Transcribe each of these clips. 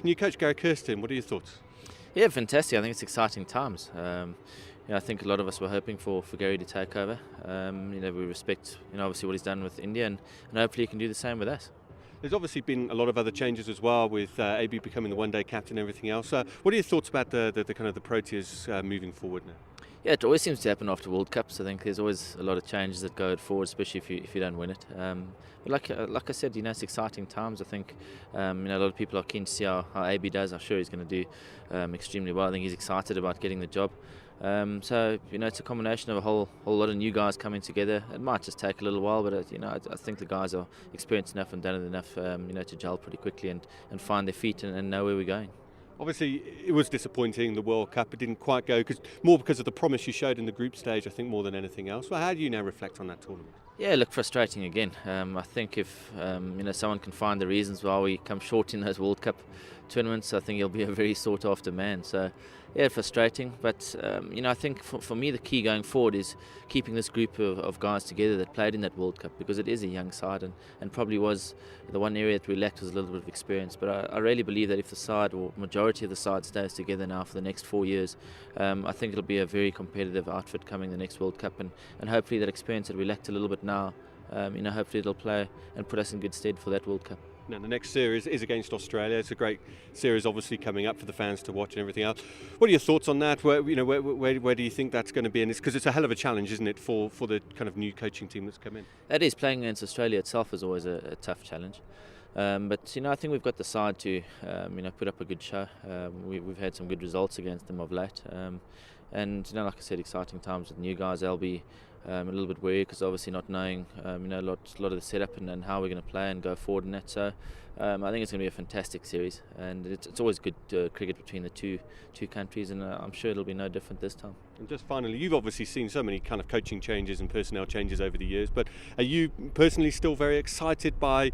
New coach Gary Kirsten, what are your thoughts? Yeah, fantastic. I think it's exciting times. I think a lot of us were hoping for Gary to take over. We respect, obviously what he's done with India, and hopefully he can do the same with us. There's obviously been a lot of other changes as well, with AB becoming the one-day captain and everything else. What are your thoughts about the kind of the Proteas moving forward now? Yeah, it always seems to happen after World Cups. I think there's always a lot of changes that go forward, especially if you don't win it. But like I said, it's exciting times. I think a lot of people are keen to see how AB does. I'm sure he's going to do extremely well. I think he's excited about getting the job. So it's a combination of a whole lot of new guys coming together. It might just take a little while, but I think the guys are experienced enough and done it enough to gel pretty quickly and find their feet and know where we're going. Obviously, it was disappointing, the World Cup. It didn't quite go, because of the promise you showed in the group stage, I think, more than anything else. Well, how do you now reflect on that tournament? Yeah, look, frustrating again. I think if someone can find the reasons why we come short in those World Cup tournaments, I think he'll be a very sought-after man. So, yeah, frustrating. But I think for me the key going forward is keeping this group of guys together that played in that World Cup, because it is a young side and probably was the one area that we lacked was a little bit of experience. But I really believe that if the side, or majority of the side, stays together now for the next 4 years, I think it'll be a very competitive outfit coming the next World Cup, and hopefully that experience that we lacked a little bit now, hopefully it'll play and put us in good stead for that World Cup. Now, the next series is against Australia. It's a great series, obviously, coming up for the fans to watch and everything else. What are your thoughts on that? Where do you think that's going to be? And because it's a hell of a challenge, isn't it, for the kind of new coaching team that's come in? It is. Playing against Australia itself is always a tough challenge. But I think we've got the side to put up a good show. We've had some good results against them of late, and like I said, exciting times with new guys. They'll be a little bit wary, because obviously not knowing a lot of the setup and how we're going to play and go forward in that. So I think it's going to be a fantastic series, and it's always good cricket between the two countries, and I'm sure it'll be no different this time. And just finally, you've obviously seen so many kind of coaching changes and personnel changes over the years, but are you personally still very excited by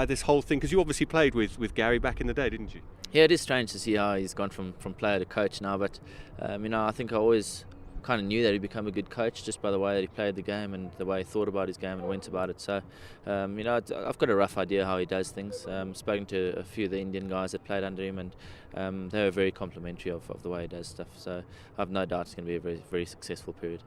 this whole thing? Because you obviously played with Gary back in the day, didn't you? Yeah, it is strange to see how he's gone from player to coach now, but I think I always kind of knew that he'd become a good coach just by the way that he played the game and the way he thought about his game and went about it. So, I've got a rough idea how he does things. Spoken to a few of the Indian guys that played under him, and they were very complimentary of the way he does stuff. So, I have no doubt it's going to be a very, very successful period.